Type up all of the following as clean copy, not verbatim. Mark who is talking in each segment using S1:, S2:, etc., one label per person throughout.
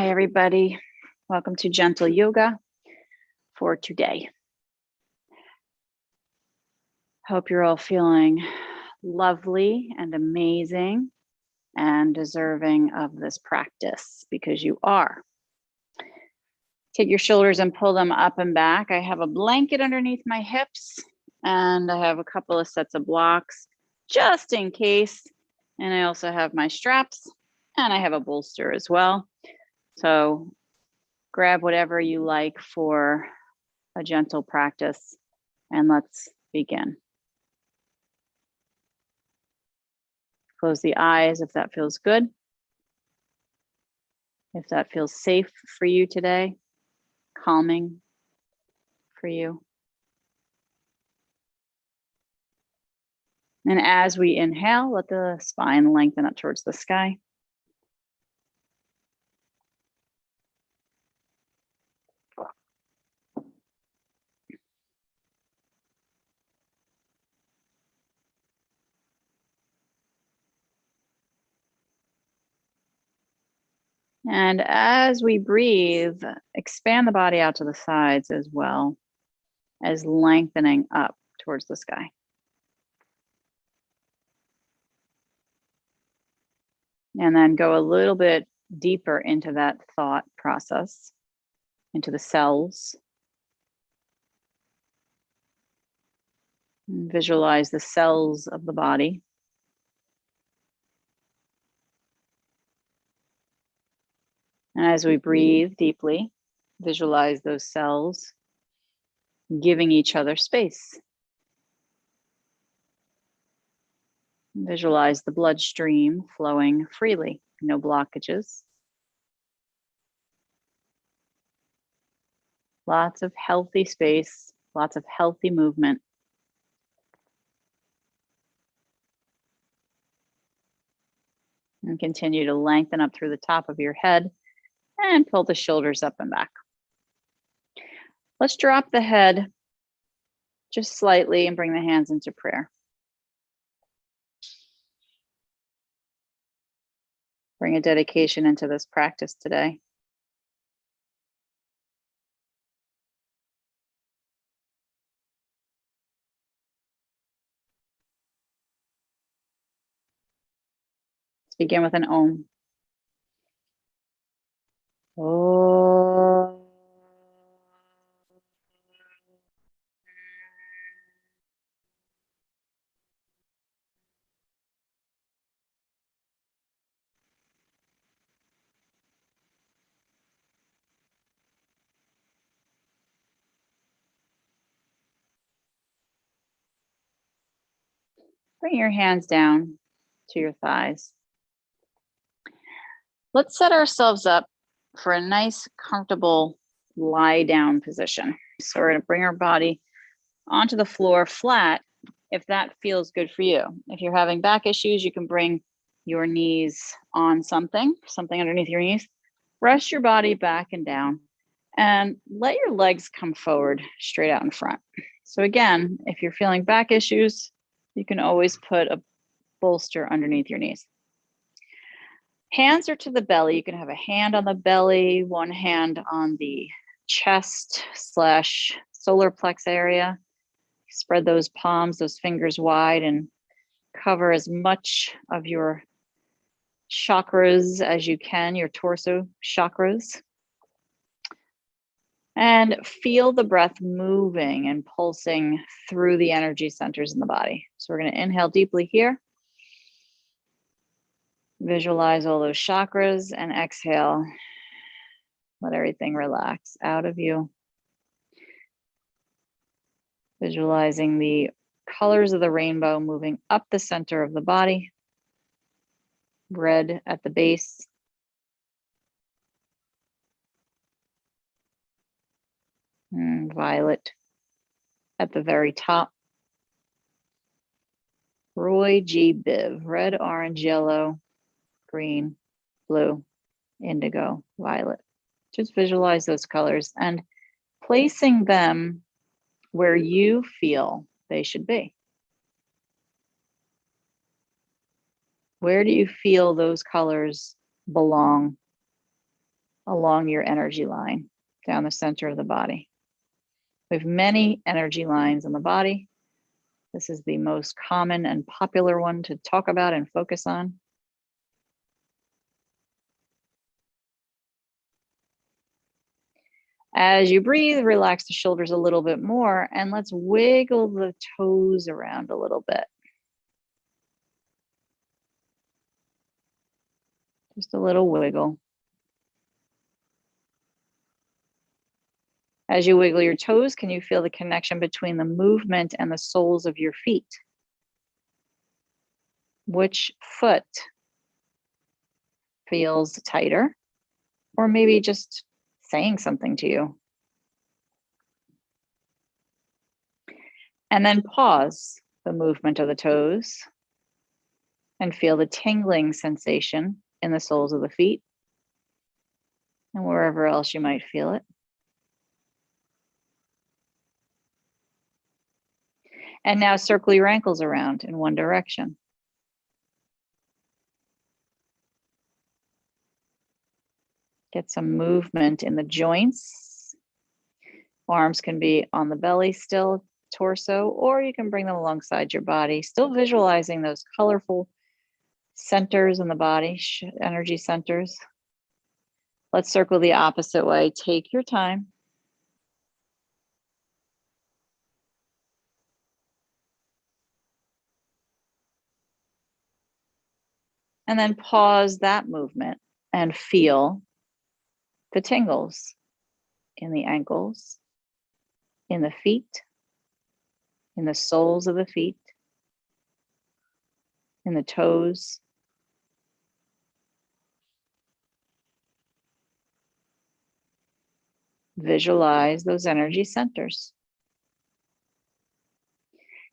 S1: Hi, everybody. Welcome to Gentle Yoga for today. Hope you're all feeling lovely and amazing and deserving of this practice, because you are. Take your shoulders and pull them up and back. I have a blanket underneath my hips, and I have a couple of sets of blocks just in case. And I also have my straps, and I have a bolster as well. So grab whatever you like for a gentle practice, and let's begin. Close the eyes if that feels good. If that feels safe for you today, calming for you. And as we inhale, let the spine lengthen up towards the sky. And as we breathe, expand the body out to the sides as well as lengthening up towards the sky. And then go a little bit deeper into that thought process, into the cells. Visualize the cells of the body. And as we breathe deeply, visualize those cells giving each other space. Visualize the bloodstream flowing freely, no blockages. Lots of healthy space, lots of healthy movement. And continue to lengthen up through the top of your head and pull the shoulders up and back. Let's drop the head just slightly and bring the hands into prayer. Bring a dedication into this practice today. Let's begin with an Om. Om. Bring your hands down to your thighs. Let's set ourselves up for a nice, comfortable lie down position. So we're going to bring our body onto the floor flat if that feels good for you. If you're having back issues, you can bring your knees on something underneath your knees. Rest your body back and down and let your legs come forward straight out in front. So again, if you're feeling back issues, you can always put a bolster underneath your knees. Hands are to the belly. You can have a hand on the belly, one hand on the chest / solar plex area. Spread those palms, those fingers wide, and cover as much of your chakras as you can, your torso chakras. And feel the breath moving and pulsing through the energy centers in the body. So we're going to inhale deeply here. Visualize all those chakras and exhale. Let everything relax out of you. Visualizing the colors of the rainbow moving up the center of the body. Red at the base. And violet at the very top. Roy G. Biv, red, orange, yellow, green, blue, indigo, violet. Just visualize those colors and placing them where you feel they should be. Where do you feel those colors belong along your energy line down the center of the body. We have many energy lines in the body. This is the most common and popular one to talk about and focus on. As you breathe, relax the shoulders a little bit more, and let's wiggle the toes around a little bit. Just a little wiggle. As you wiggle your toes, can you feel the connection between the movement and the soles of your feet? Which foot feels tighter, or maybe just saying something to you? And then pause the movement of the toes and feel the tingling sensation in the soles of the feet and wherever else you might feel it. And now circle your ankles around in one direction. Get some movement in the joints. Arms can be on the belly still, torso, or you can bring them alongside your body, still visualizing those colorful centers in the body, energy centers. Let's circle the opposite way. Take your time. And then pause that movement and feel the tingles in the ankles, in the feet, in the soles of the feet, in the toes. Visualize those energy centers.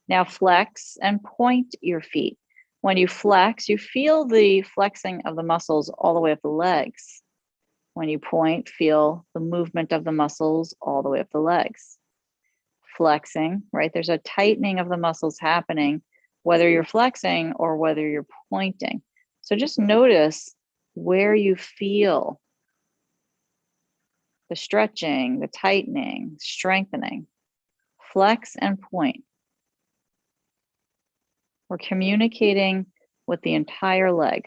S1: Now flex and point your feet. When you flex, you feel the flexing of the muscles all the way up the legs. When you point, feel the movement of the muscles all the way up the legs. Flexing, right? There's a tightening of the muscles happening, whether you're flexing or whether you're pointing. So just notice where you feel the stretching, the tightening, strengthening. Flex and point. We're communicating with the entire leg.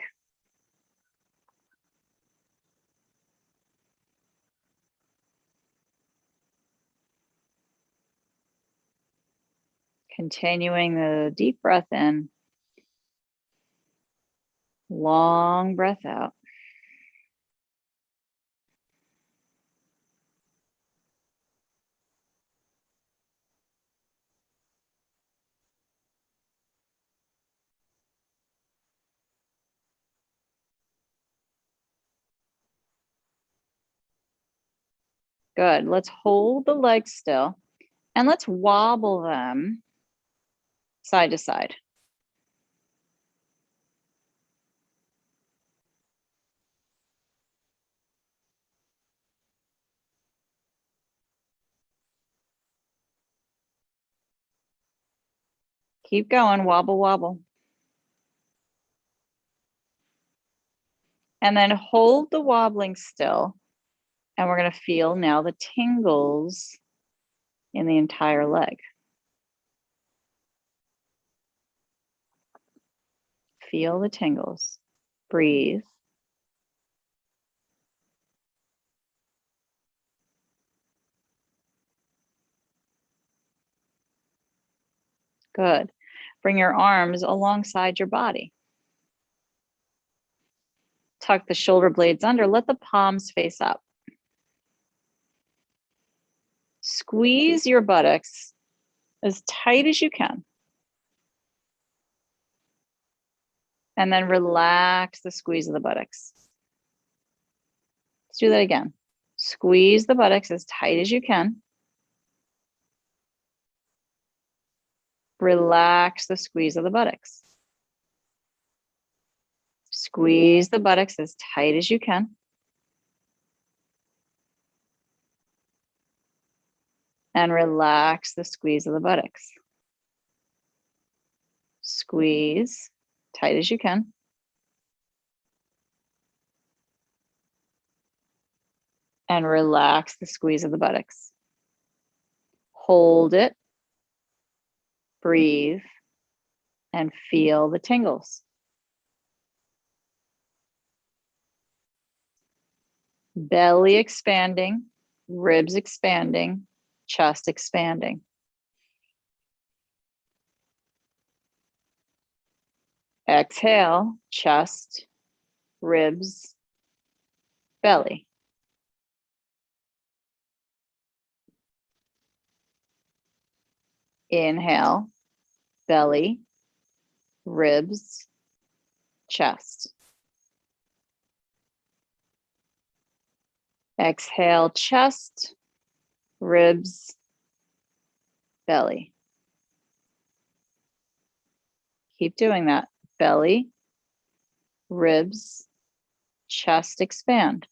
S1: Continuing the deep breath in, long breath out. Good. Let's hold the legs still and let's wobble them side to side. Keep going, wobble, wobble. And then hold the wobbling still. And we're going to feel now the tingles in the entire leg. Feel the tingles. Breathe. Good. Bring your arms alongside your body. Tuck the shoulder blades under. Let the palms face up. Squeeze your buttocks as tight as you can. And then relax the squeeze of the buttocks. Let's do that again. Squeeze the buttocks as tight as you can. Relax the squeeze of the buttocks. Squeeze the buttocks as tight as you can. And relax the squeeze of the buttocks. Squeeze tight as you can. And relax the squeeze of the buttocks. Hold it, breathe, and feel the tingles. Belly expanding, ribs expanding, chest expanding. Exhale, chest, ribs, belly. Inhale, belly, ribs, chest. Exhale, chest, ribs, belly. Keep doing that. Belly, ribs, chest expand.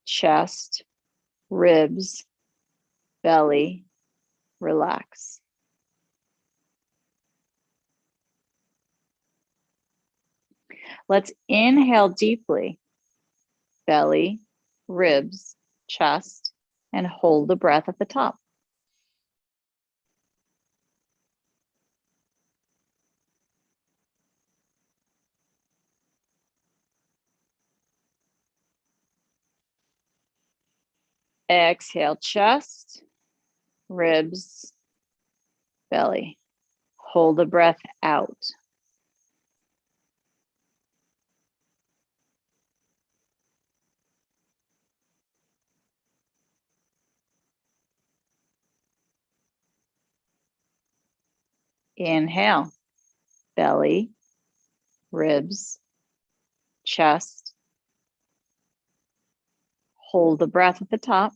S1: Chest, ribs, belly, relax. Let's inhale deeply. Belly, ribs, chest, and hold the breath at the top. Exhale, chest, ribs, belly. Hold the breath out. Inhale, belly, ribs, chest. Hold the breath at the top.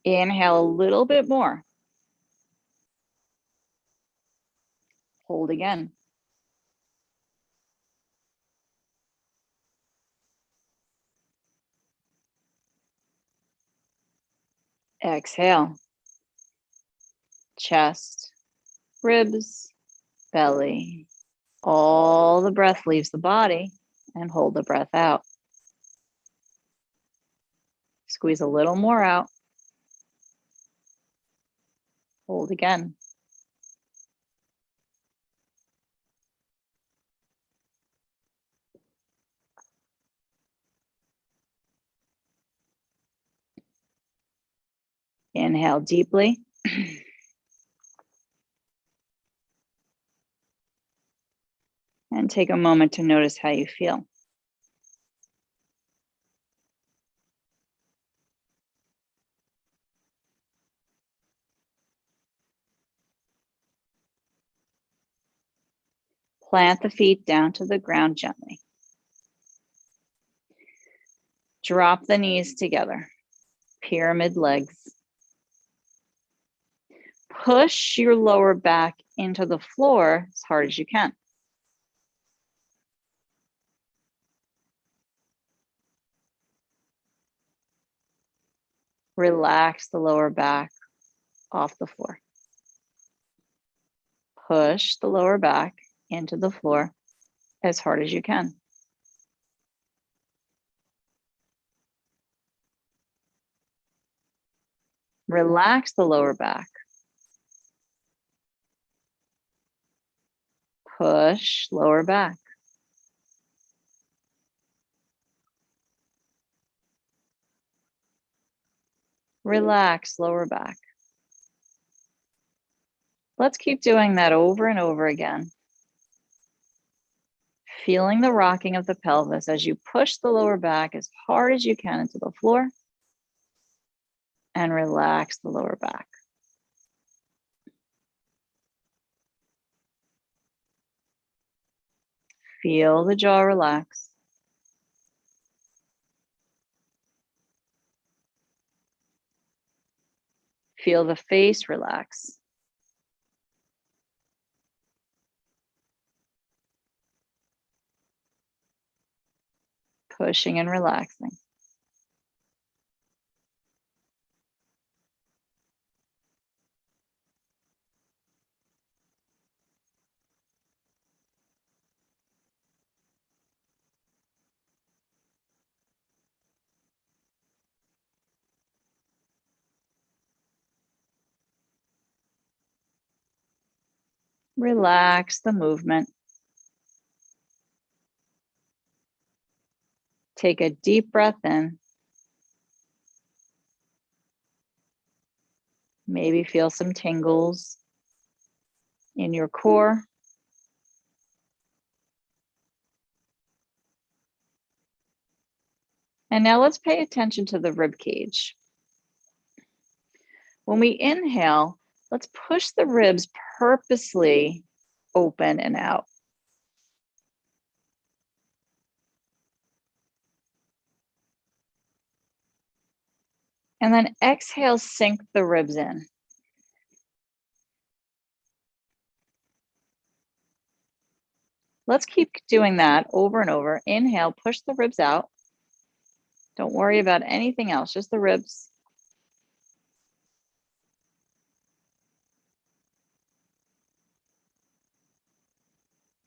S1: Inhale a little bit more. Hold again. Exhale, chest, ribs, belly. All the breath leaves the body, and hold the breath out. Squeeze a little more out. Hold again. Inhale deeply. And take a moment to notice how you feel. Plant the feet down to the ground gently. Drop the knees together. Pyramid legs. Push your lower back into the floor as hard as you can. Relax the lower back off the floor. Push the lower back into the floor as hard as you can. Relax the lower back. Push lower back. Relax lower back. Let's keep doing that over and over again. Feeling the rocking of the pelvis as you push the lower back as hard as you can into the floor and relax the lower back. Feel the jaw relax. Feel the face relax. Pushing and relaxing. Relax the movement. Take a deep breath in. Maybe feel some tingles in your core. And now let's pay attention to the rib cage. When we inhale, let's push the ribs purposely open and out. And then exhale, sink the ribs in. Let's keep doing that over and over. Inhale, push the ribs out. Don't worry about anything else, just the ribs.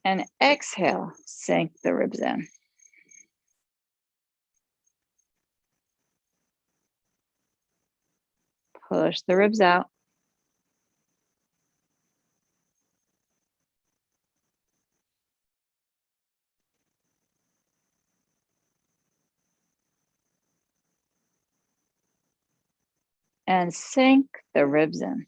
S1: And exhale, sink the ribs in. Push the ribs out. And sink the ribs in.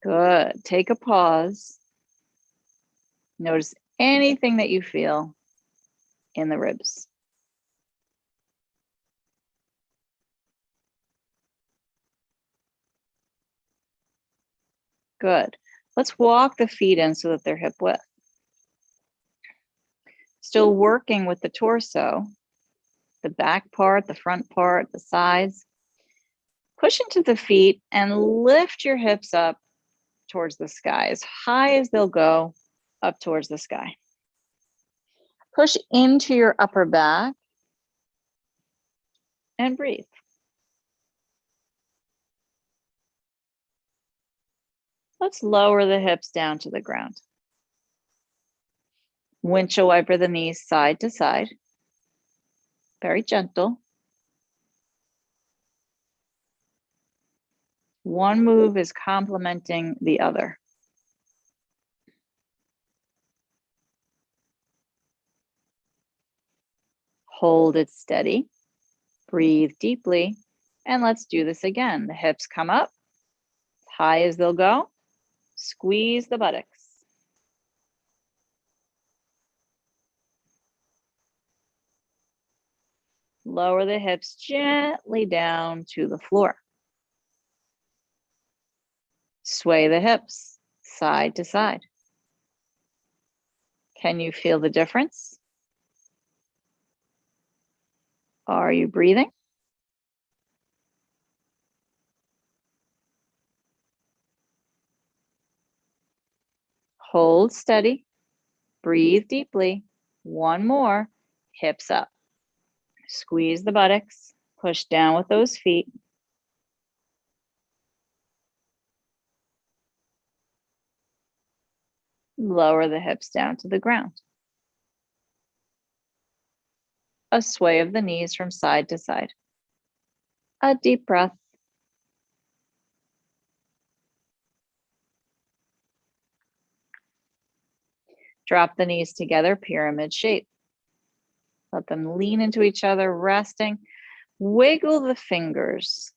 S1: Good. Take a pause. Notice anything that you feel in the ribs. Good. Let's walk the feet in so that they're hip width. Still working with the torso, the back part, the front part, the sides. Push into the feet and lift your hips up towards the sky, as high as they'll go, up towards the sky. Push into your upper back and breathe. Let's lower the hips down to the ground. Windshield wiper the knees side to side. Very gentle. One move is complementing the other. Hold it steady. Breathe deeply. And let's do this again. The hips come up, as high as they'll go. Squeeze the buttocks. Lower the hips gently down to the floor. Sway the hips side to side. Can you feel the difference? Are you breathing? Hold steady. Breathe deeply. One more. Hips up. Squeeze the buttocks. Push down with those feet. Lower the hips down to the ground. A sway of the knees from side to side. A deep breath. Drop the knees together, pyramid shape. Let them lean into each other, resting. Wiggle the fingers.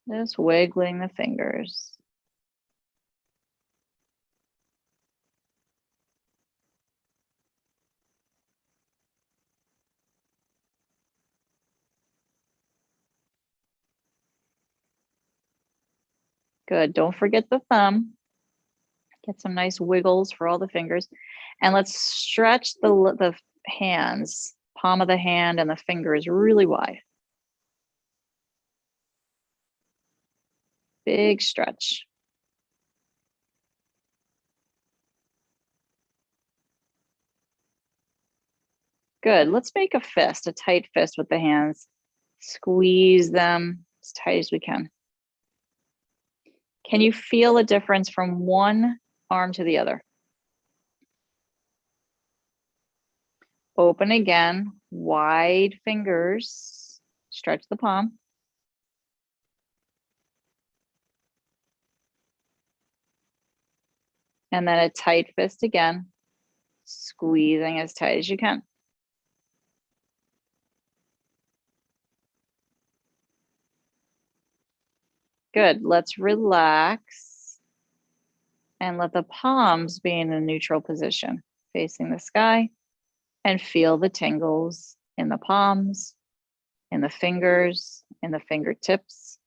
S1: Just wiggling the fingers. Good. Don't forget the thumb. Get some nice wiggles for all the fingers. And let's stretch the hands, palm of the hand and the fingers really wide. Big stretch. Good. Let's make a fist, a tight fist with the hands. Squeeze them as tight as we can. Can you feel a difference from one arm to the other? Open again, wide fingers, stretch the palm. And then a tight fist again, squeezing as tight as you can. Good, let's relax and let the palms be in a neutral position, facing the sky, and feel the tingles in the palms, in the fingers, in the fingertips.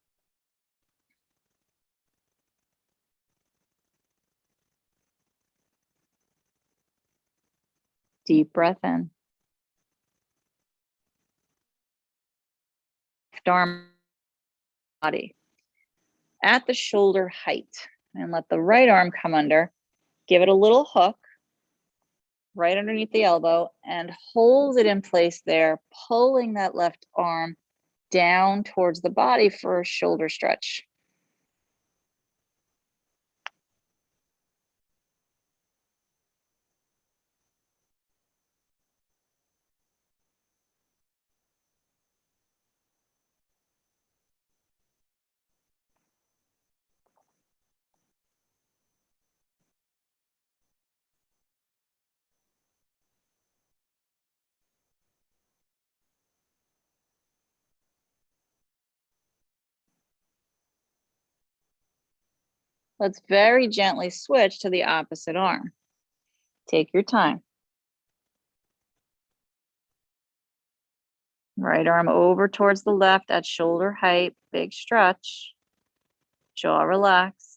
S1: Deep breath in. Left arm, body at the shoulder height, and let the right arm come under. Give it a little hook right underneath the elbow and hold it in place there, pulling that left arm down towards the body for a shoulder stretch. Let's very gently switch to the opposite arm. Take your time. Right arm over towards the left at shoulder height, big stretch, jaw relaxed.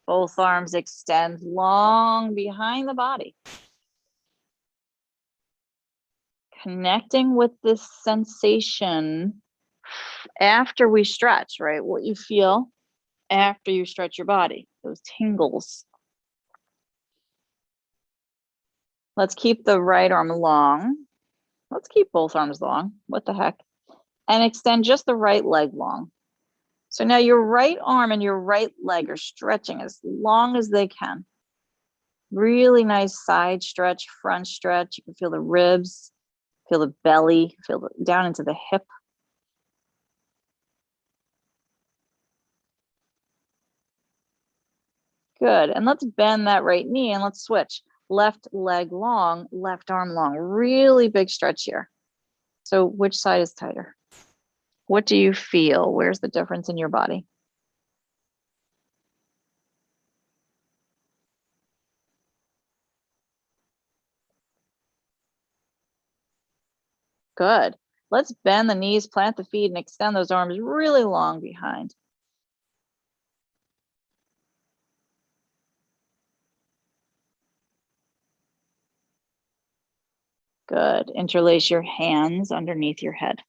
S1: Both arms extend long behind the body. Connecting with this sensation after we stretch, right? What you feel after you stretch your body, those tingles. Let's keep the right arm long. Let's keep both arms long. What the heck? And extend just the right leg long. So now your right arm and your right leg are stretching as long as they can. Really nice side stretch, front stretch. You can feel the ribs, feel the belly, feel the, down into the hip. Good. And let's bend that right knee and let's switch. Left leg long, left arm long. Really big stretch here. So which side is tighter? What do you feel? Where's the difference in your body? Good. Let's bend the knees, plant the feet, and extend those arms really long behind. Good. Interlace your hands underneath your head,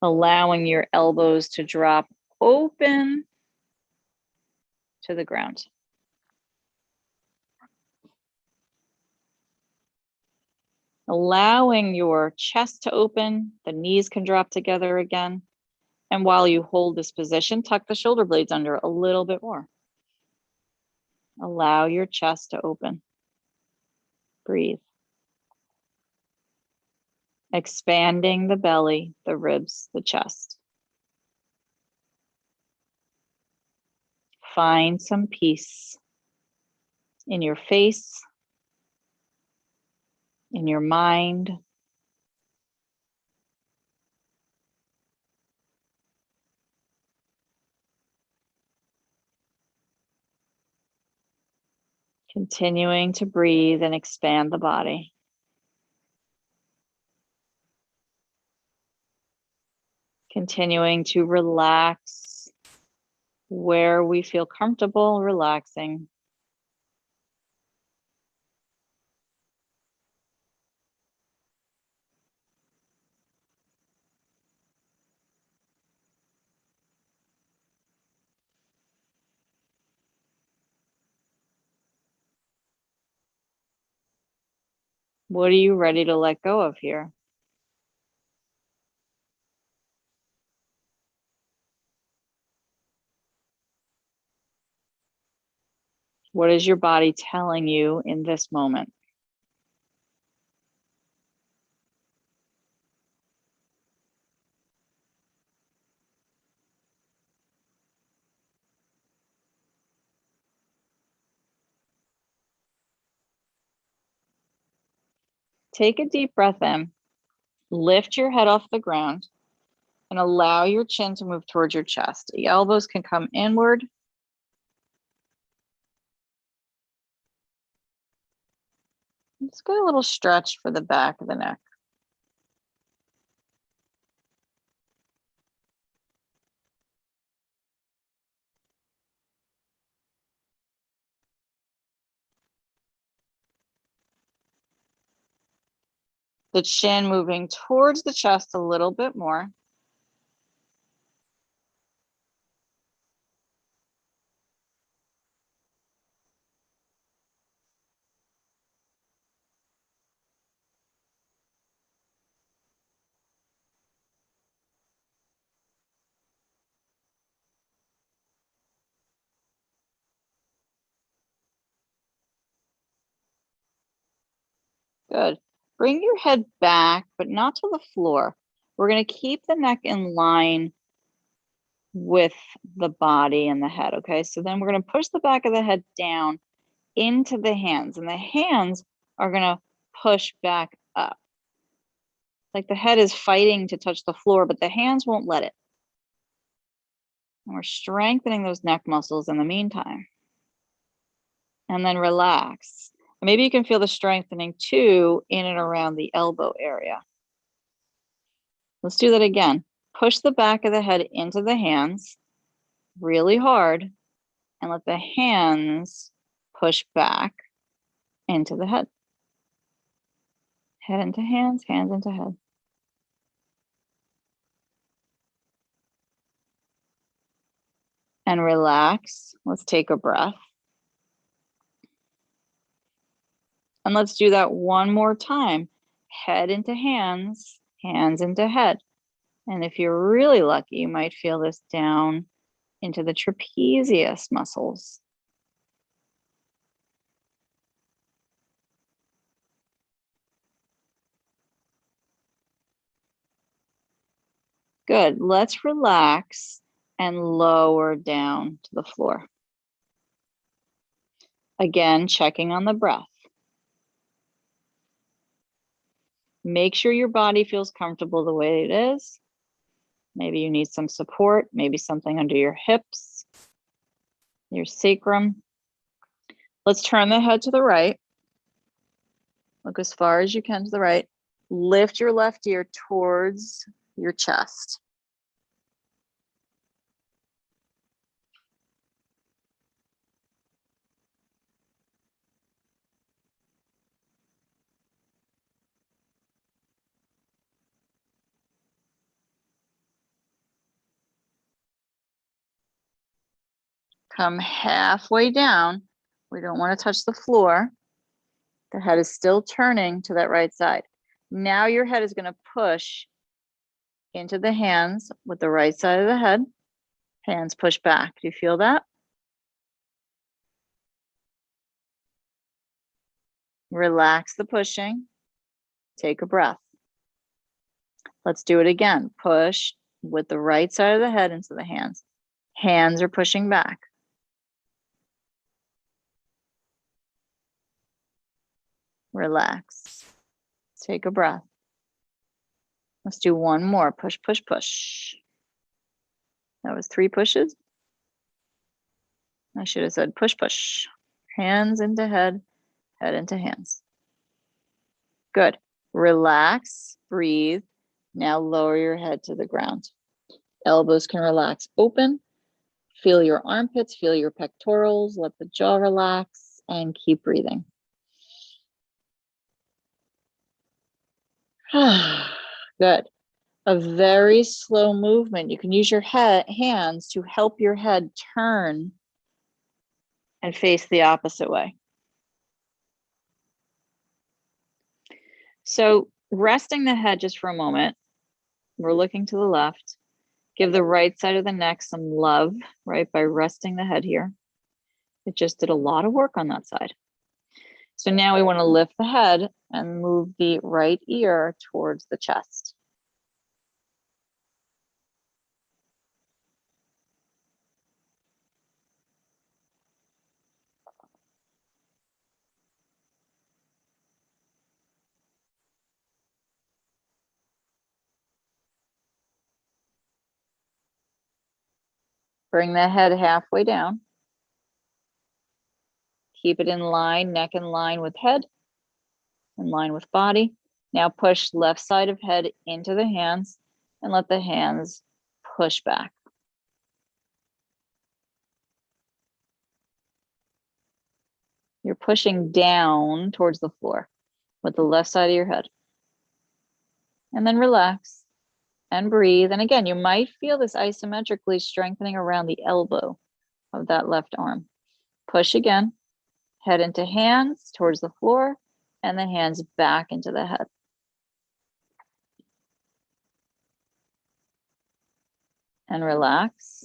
S1: allowing your elbows to drop open to the ground. Allowing your chest to open, the knees can drop together again. And while you hold this position, tuck the shoulder blades under a little bit more. Allow your chest to open. Breathe. Expanding the belly, the ribs, the chest. Find some peace in your face, in your mind. Continuing to breathe and expand the body. Continuing to relax where we feel comfortable relaxing. What are you ready to let go of here? What is your body telling you in this moment? Take a deep breath in, lift your head off the ground, and allow your chin to move towards your chest. The elbows can come inward. Let's get a little stretch for the back of the neck. The chin moving towards the chest a little bit more. Good. Bring your head back, but not to the floor. We're going to keep the neck in line with the body and the head, okay? So then we're going to push the back of the head down into the hands, and the hands are going to push back up. Like the head is fighting to touch the floor, but the hands won't let it. And we're strengthening those neck muscles in the meantime. And then relax. Maybe you can feel the strengthening too in and around the elbow area. Let's do that again. Push the back of the head into the hands really hard and let the hands push back into the head. Head into hands, hands into head. And relax. Let's take a breath. And let's do that one more time. Head into hands, hands into head. And if you're really lucky, you might feel this down into the trapezius muscles. Good. Let's relax and lower down to the floor. Again, checking on the breath. Make sure your body feels comfortable the way it is. Maybe you need some support, maybe something under your hips, your sacrum. Let's turn the head to the right. Look as far as you can to the right. Lift your left ear towards your chest. Come halfway down. We don't want to touch the floor. The head is still turning to that right side. Now your head is going to push into the hands with the right side of the head. Hands push back. Do you feel that? Relax the pushing. Take a breath. Let's do it again. Push with the right side of the head into the hands. Hands are pushing back. Relax. Take a breath. Let's do one more. Push, push, push. That was 3 pushes. I should have said push, push. Hands into head, head into hands. Good. Relax, breathe. Now lower your head to the ground. Elbows can relax open. Feel your armpits, feel your pectorals, let the jaw relax, and keep breathing. Good. A very slow movement. You can use your hands to help your head turn and face the opposite way. So resting the head just for a moment, we're looking to the left. Give the right side of the neck some love, right, by resting the head here. It just did a lot of work on that side. So now we want to lift the head and move the right ear towards the chest. Bring the head halfway down. Keep it in line, neck in line with head, in line with body. Now push left side of head into the hands and let the hands push back. You're pushing down towards the floor with the left side of your head. And then relax and breathe. And again, you might feel this isometrically strengthening around the elbow of that left arm. Push again, head into hands towards the floor, and then hands back into the head. And relax,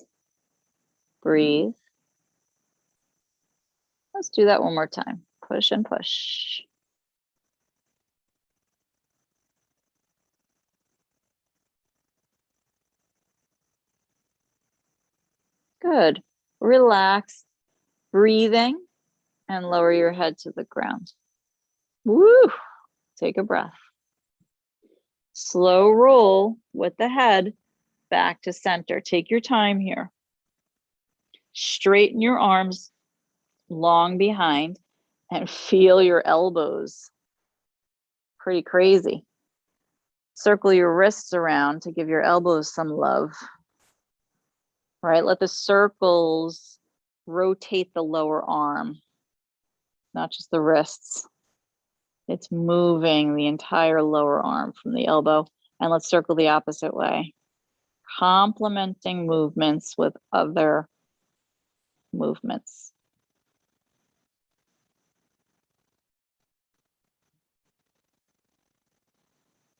S1: breathe. Let's do that one more time. Push and push. Good. Relax, breathing, and lower your head to the ground. Woo! Take a breath. Slow roll with the head back to center. Take your time here. Straighten your arms long behind and feel your elbows. Pretty crazy. Circle your wrists around to give your elbows some love. Right? Let the circles rotate the lower arm, not just the wrists. It's moving the entire lower arm from the elbow. And let's circle the opposite way. Complementing movements with other movements.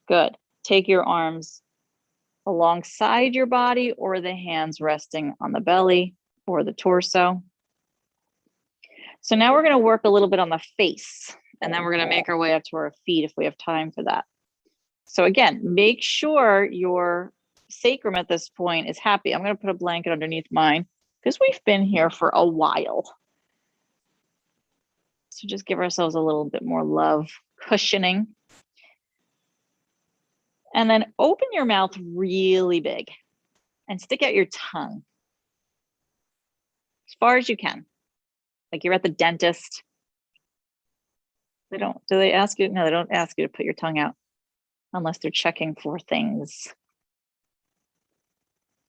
S1: Good. Take your arms alongside your body or the hands resting on the belly or the torso. So now we're going to work a little bit on the face, and then we're going to make our way up to our feet if we have time for that. So again, make sure your sacrum at this point is happy. I'm going to put a blanket underneath mine because we've been here for a while. So just give ourselves a little bit more love, cushioning. And then open your mouth really big and stick out your tongue as far as you can. Like you're at the dentist. Do they ask you? No, they don't ask you to put your tongue out unless they're checking for things.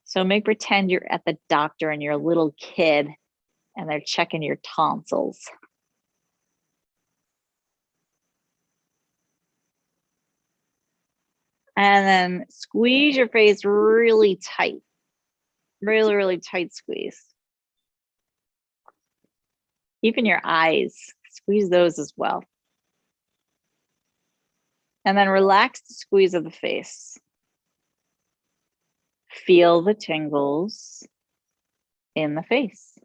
S1: So pretend you're at the doctor and you're a little kid and they're checking your tonsils. And then squeeze your face really tight. Really, really tight squeeze. Even your eyes, squeeze those as well. And then relax the squeeze of the face. Feel the tingles in the face.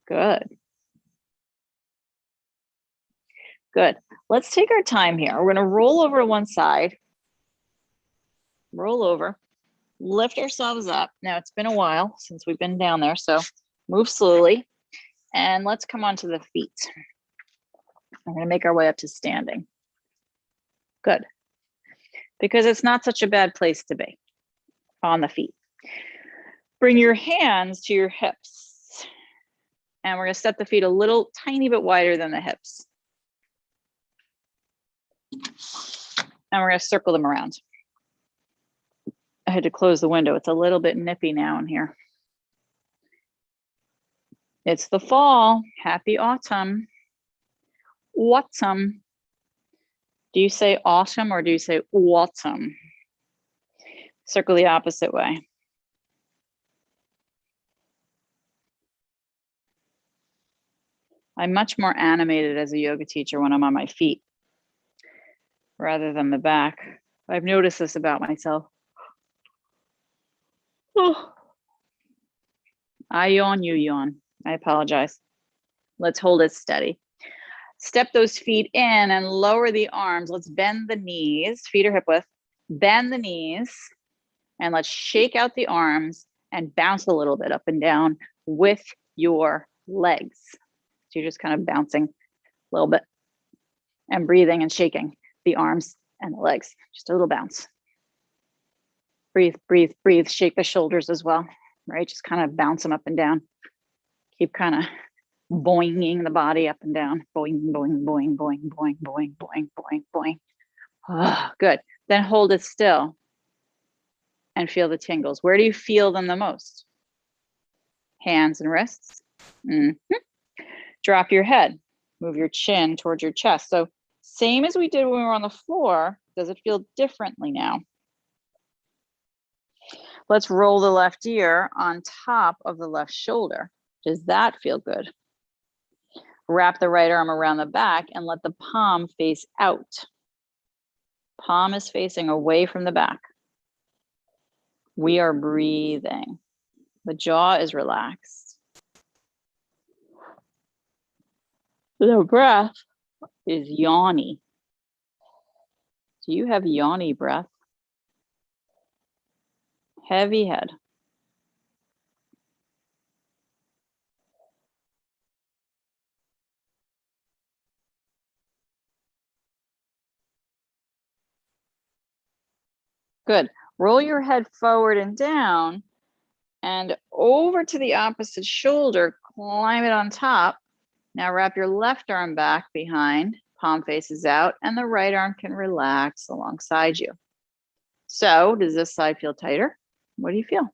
S1: Good. Good. Let's take our time here. We're going to roll over to one side. Roll over. Lift ourselves up. Now, it's been a while since we've been down there, so move slowly. And let's come onto the feet. I'm going to make our way up to standing. Good. Because it's not such a bad place to be on the feet. Bring your hands to your hips. And we're going to set the feet a little tiny bit wider than the hips. And we're going to circle them around. I had to close the window. It's a little bit nippy now in here. It's the fall. Happy autumn. Autumn. Do you say autumn or do you say autumn? Circle the opposite way. I'm much more animated as a yoga teacher when I'm on my feet rather than the back. I've noticed this about myself. Oh. I yawn, you yawn. I apologize. Let's hold it steady. Step those feet in and lower the arms. Let's bend the knees. Feet are hip width. Bend the knees and let's shake out the arms and bounce a little bit up and down with your legs. So you're just kind of bouncing a little bit and breathing and shaking the arms and the legs. Just a little bounce. Breathe, breathe, breathe. Shake the shoulders as well, right? Just kind of bounce them up and down. Keep kind of boinging the body up and down. Boing, boing, boing, boing, boing, boing, boing, boing, boing. Oh, good. Then hold it still and feel the tingles. Where do you feel them the most? Hands and wrists. Drop your head. Move your chin towards your chest. So same as we did when we were on the floor. Does it feel differently now? Let's roll the left ear on top of the left shoulder. Does that feel good? Wrap the right arm around the back and let the palm face out. Palm is facing away from the back. We are breathing. The jaw is relaxed. The breath is yawny. Do you have yawny breath? Heavy head. Good. Roll your head forward and down and over to the opposite shoulder. Climb it on top. Now wrap your left arm back behind. Palm faces out and the right arm can relax alongside you. So does this side feel tighter? What do you feel?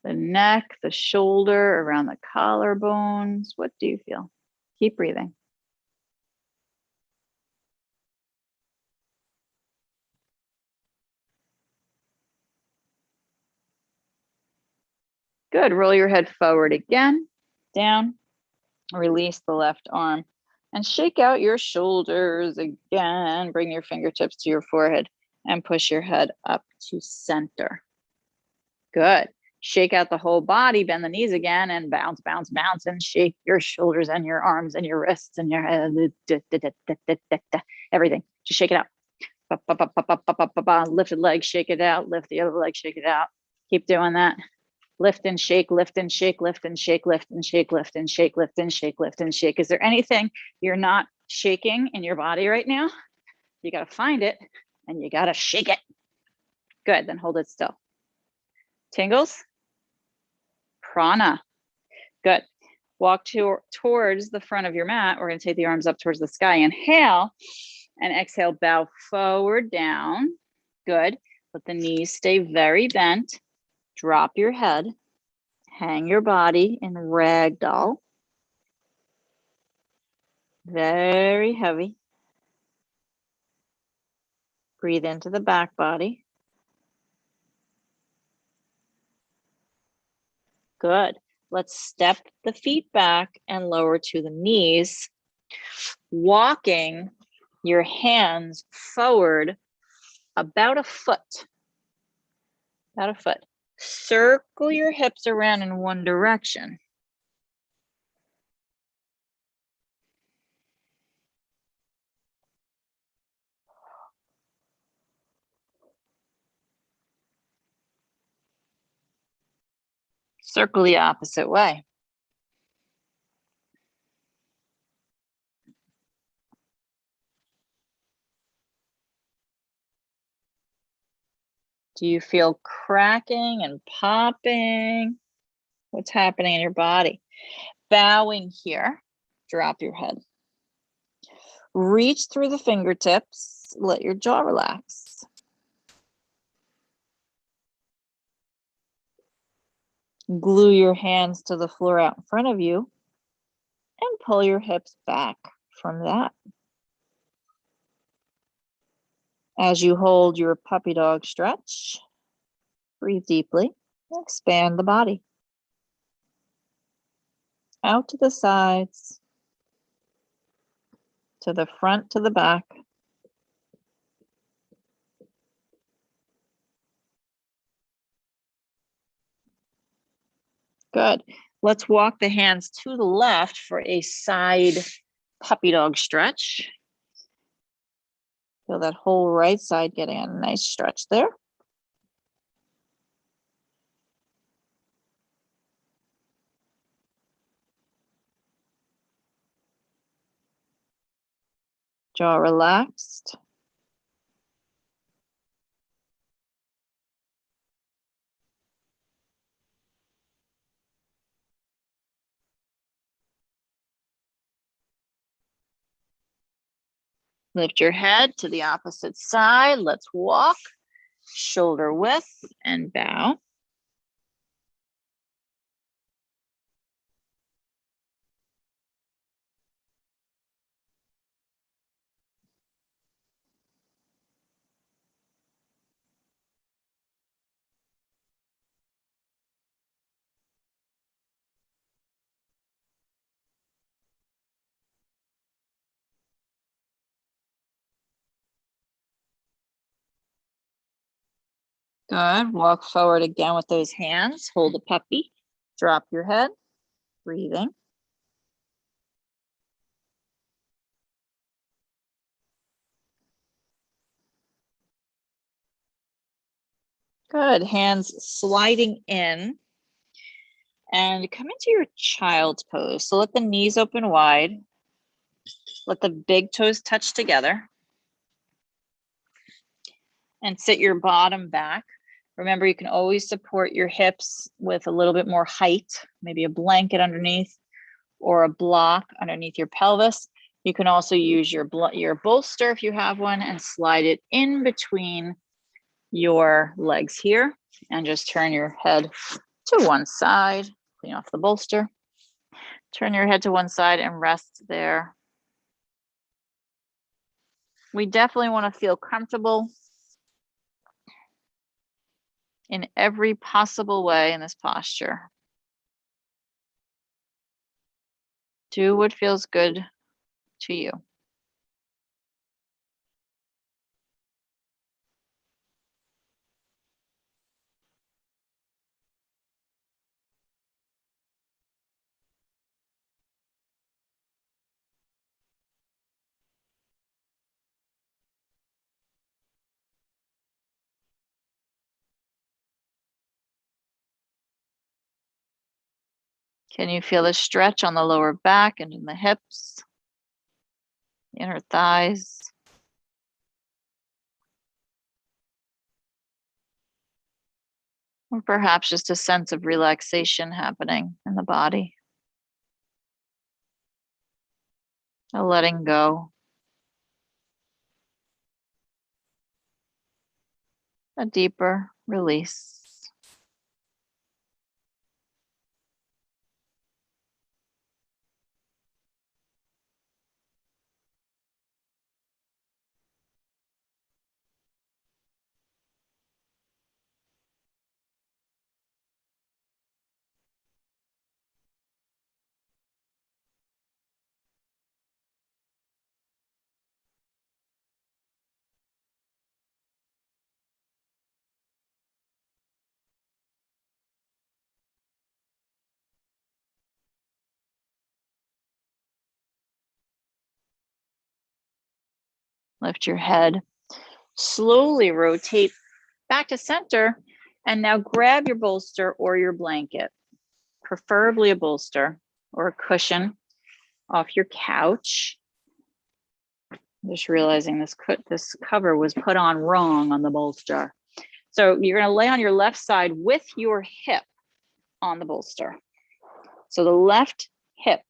S1: The neck, the shoulder, around the collarbones. What do you feel? Keep breathing. Good. Roll your head forward again, down. Release the left arm and shake out your shoulders again. Bring your fingertips to your forehead and push your head up to center. Good. Shake out the whole body, bend the knees again and bounce, bounce, bounce and shake your shoulders and your arms and your wrists and your head. Everything. Just shake it out. Lifted leg, shake it out. Lift the other leg, shake it out. Keep doing that. Lift and shake, lift and shake, lift and shake, lift and shake, lift and shake, lift and shake, lift and shake. Is there anything you're not shaking in your body right now? You got to find it and you got to shake it. Good. Then hold it still. Tingles? Prana. Good. Walk towards the front of your mat. We're going to take the arms up towards the sky. Inhale and exhale, bow forward, down. Good. Let the knees stay very bent. Drop your head. Hang your body in ragdoll. Very heavy. Breathe into the back body. Good. Let's step the feet back and lower to the knees. Walking your hands forward about a foot. About a foot. Circle your hips around in one direction. Circle the opposite way. Do you feel cracking and popping? What's happening in your body? Bowing here, drop your head. Reach through the fingertips, let your jaw relax. Glue your hands to the floor out in front of you and pull your hips back from that. As you hold your puppy dog stretch, Breathe deeply. Expand the body. Out to the sides, to the front, to the back. Good. Let's walk the hands to the left for a side puppy dog stretch. Feel that whole right side getting a nice stretch there. Jaw relaxed. Lift your head to the opposite side. Let's walk, shoulder width, and bow. Good. Walk forward again with those hands. Hold the puppy. Drop your head. Breathing. Good. Hands sliding in. And come into your child's pose. So let the knees open wide. Let the big toes touch together. And sit your bottom back. Remember, you can always support your hips with a little bit more height, maybe a blanket underneath or a block underneath your pelvis. You can also use your bolster if you have one and slide it in between your legs here and just turn your head to one side. Clean off the bolster. Turn your head to one side and rest there. We definitely want to feel comfortable in every possible way in this posture. Do what feels good to you. Can you feel the stretch on the lower back and in the hips, the inner thighs? Or perhaps just a sense of relaxation happening in the body. A letting go. A deeper release. Lift your head. Slowly rotate back to center. And now grab your bolster or your blanket, preferably a bolster or a cushion off your couch. I'm just realizing this cover was put on wrong on the bolster. So you're going to lay on your left side with your hip on the bolster. So the left hip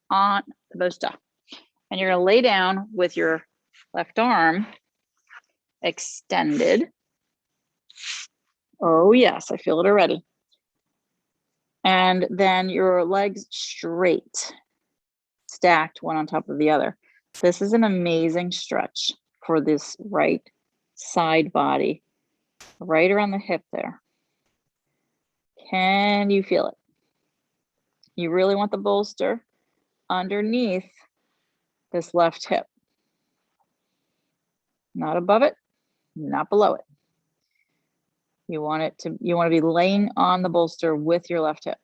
S1: on the bolster. And you're going to lay down with your left arm extended. Oh, yes, I feel it already. And then your legs straight, stacked one on top of the other. This is an amazing stretch for this right side body, right around the hip there. Can you feel it? You really want the bolster underneath this left hip. Not above it, not below it. You want to be laying on the bolster with your left hip.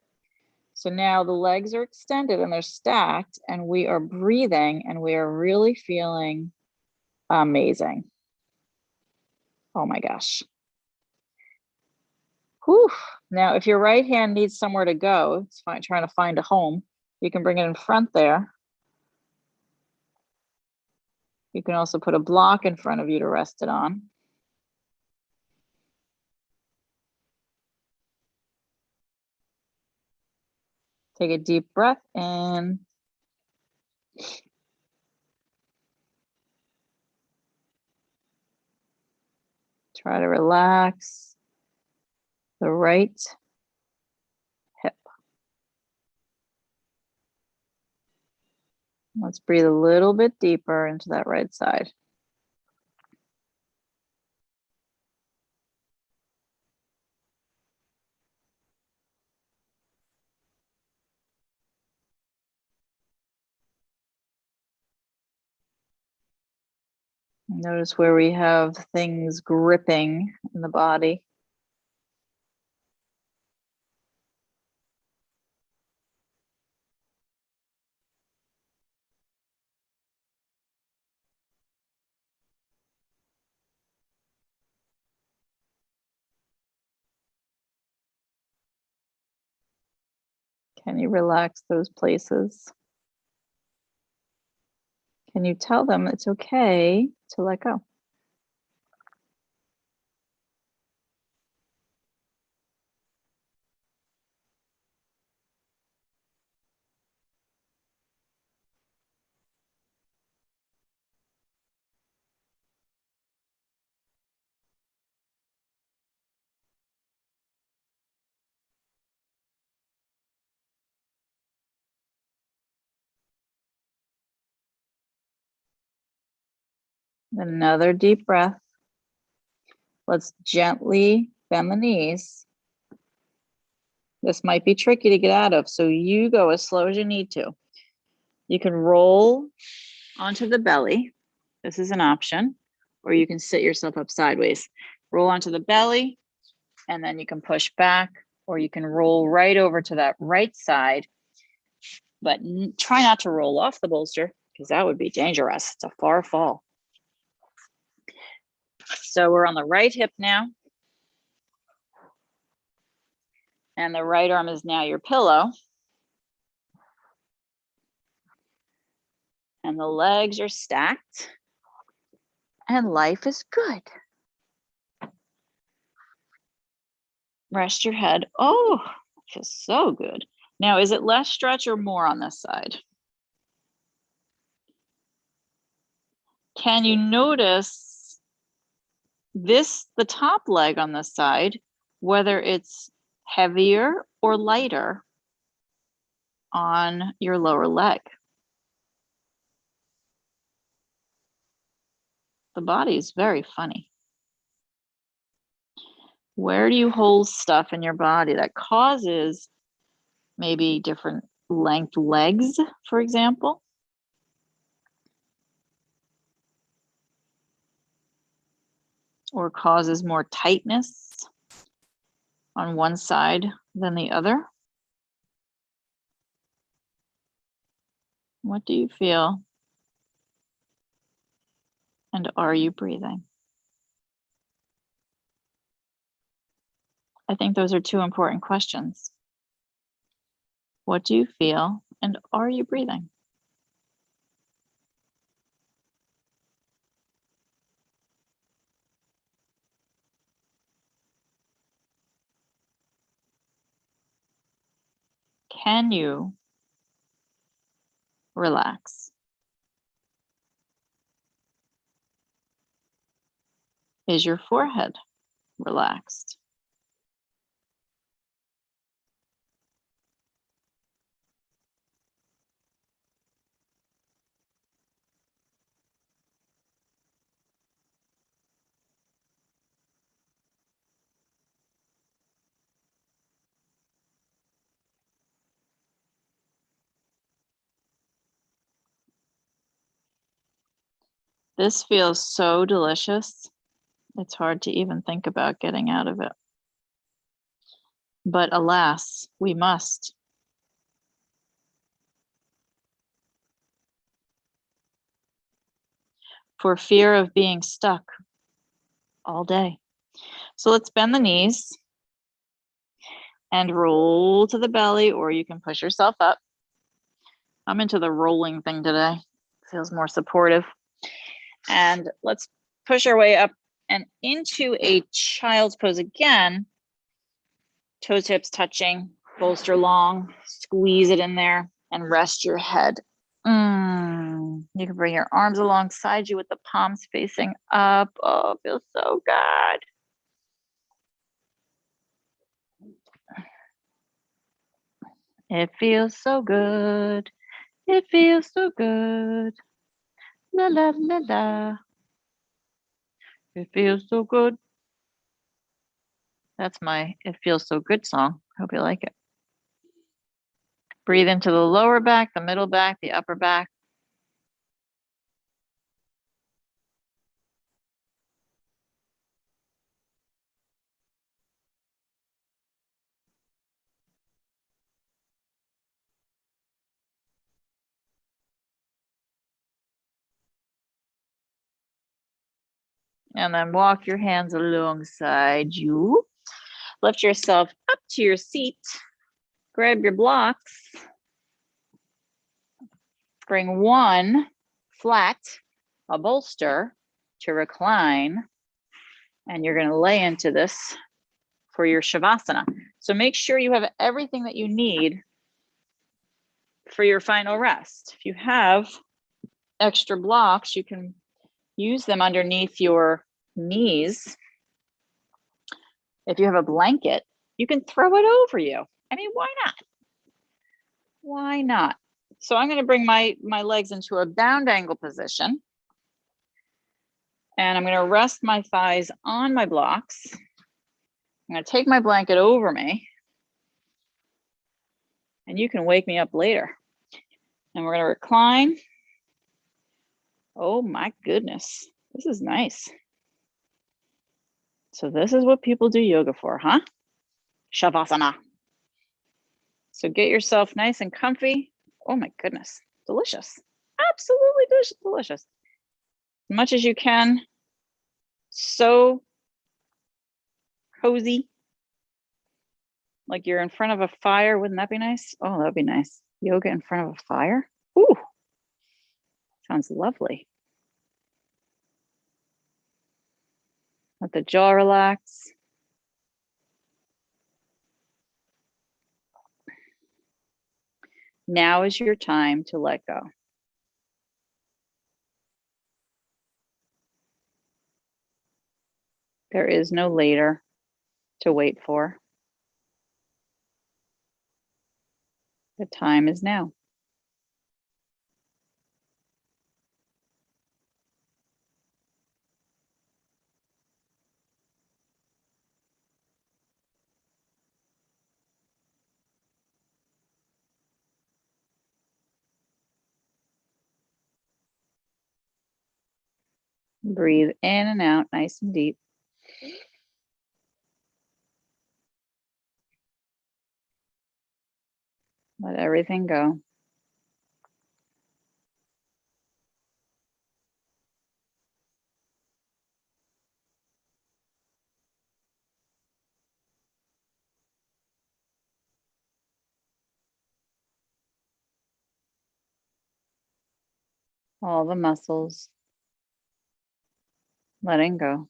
S1: So now the legs are extended and they're stacked, and we are breathing, and we are really feeling amazing. Oh my gosh. Whew. Now, if your right hand needs somewhere to go, it's fine trying to find a home, you can bring it in front there. You can also put a block in front of you to rest it on. Take a deep breath in. Try to relax the right hip. Let's breathe a little bit deeper into that right side. Notice where we have things gripping in the body. Can you relax those places? Can you tell them it's okay to let go? Another deep breath. Let's gently bend the knees. This might be tricky to get out of, so you go as slow as you need to. You can roll onto the belly. This is an option, or you can sit yourself up sideways. Roll onto the belly, and then you can push back, or you can roll right over to that right side, but try not to roll off the bolster because that would be dangerous. It's a far fall. So we're on the right hip now, and the right arm is now your pillow, and the legs are stacked, and life is good. Rest your head. Oh, it feels so good. Now, is it less stretch or more on this side? Can you notice the top leg on this side, whether it's heavier or lighter on your lower leg? The body is very funny. Where do you hold stuff in your body that causes maybe different length legs, for example? Or causes more tightness on one side than the other? What do you feel? And are you breathing? I think those are two important questions. What do you feel? And are you breathing? Can you relax? Is your forehead relaxed? This feels so delicious. It's hard to even think about getting out of it. But alas, we must. For fear of being stuck all day. So let's bend the knees and roll to the belly, or you can push yourself up. I'm into the rolling thing today. Feels more supportive. And let's push our way up and into a child's pose again. Toe tips touching, bolster long, squeeze it in there and rest your head. You can bring your arms alongside you with the palms facing up. Oh, it feels so good. It feels so good. It feels so good. La la la la. It feels so good. That's my It Feels So Good song. Hope you like it. Breathe into the lower back, the middle back, the upper back. And then walk your hands alongside you. Lift yourself up to your seat. Grab your blocks. Bring one flat, a bolster to recline. And you're going to lay into this for your Shavasana. So make sure you have everything that you need for your final rest. If you have extra blocks, you can use them underneath your knees. If you have a blanket, you can throw it over you. I mean, why not? Why not? So I'm going to bring my legs into a bound angle position. And I'm going to rest my thighs on my blocks. I'm going to take my blanket over me. And you can wake me up later. And we're going to recline. Oh my goodness. This is nice. So this is what people do yoga for, huh? Shavasana. So get yourself nice and comfy. Oh my goodness. Delicious. Absolutely delicious. As much as you can. So cozy. Like you're in front of a fire. Wouldn't that be nice? Oh, that would be nice. Yoga in front of a fire. Ooh, sounds lovely. Let the jaw relax. Now is your time to let go. There is no later to wait for. The time is now. Breathe in and out nice and deep. Let everything go. All the muscles, letting go.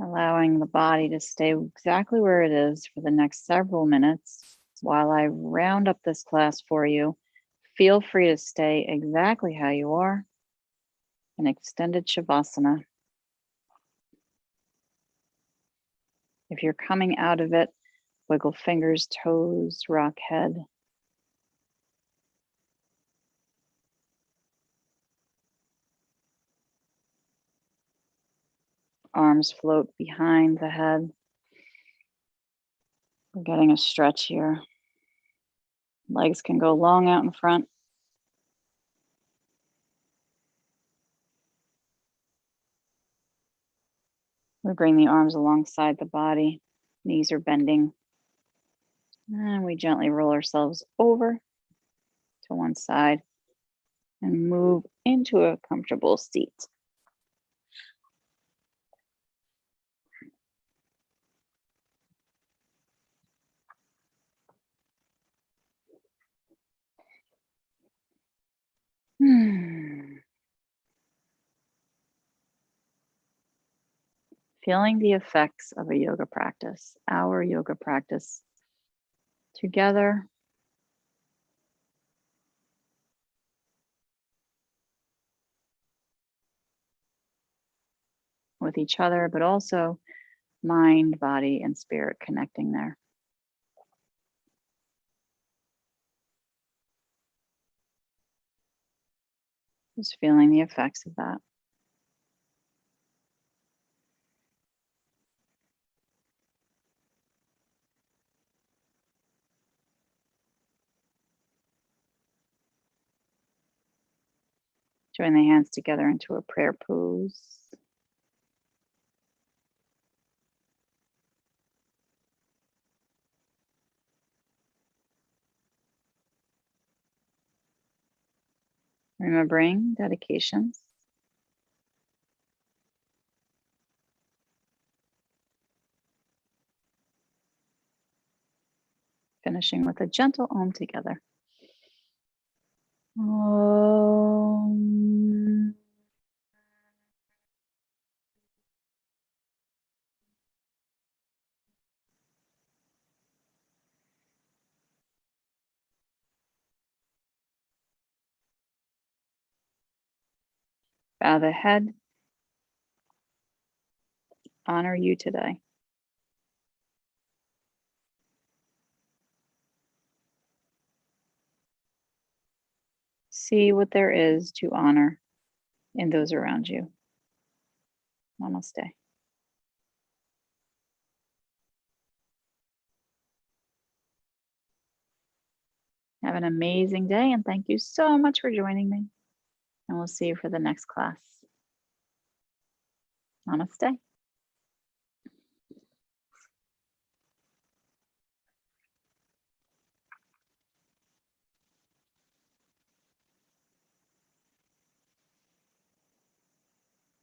S1: allowing the body to stay exactly where it is for the next several minutes while I round up this class for you. Feel free to stay exactly how you are in extended Shavasana. If you're coming out of it, wiggle fingers, toes, rock head. Arms float behind the head. We're getting a stretch here. Legs can go long out in front. We bring the arms alongside the body. Knees are bending. And we gently roll ourselves over to one side and move into a comfortable seat. Feeling the effects of a yoga practice, our yoga practice, together with each other, but also mind, body, and spirit connecting there. Just feeling the effects of that. Join the hands together into a prayer pose. Remembering dedications. Finishing with a gentle Om together. Om. Bow the head. Honor you today. See what there is to honor in those around you. Namaste. Have an amazing day, and thank you so much for joining me. And we'll see you for the next class. Namaste.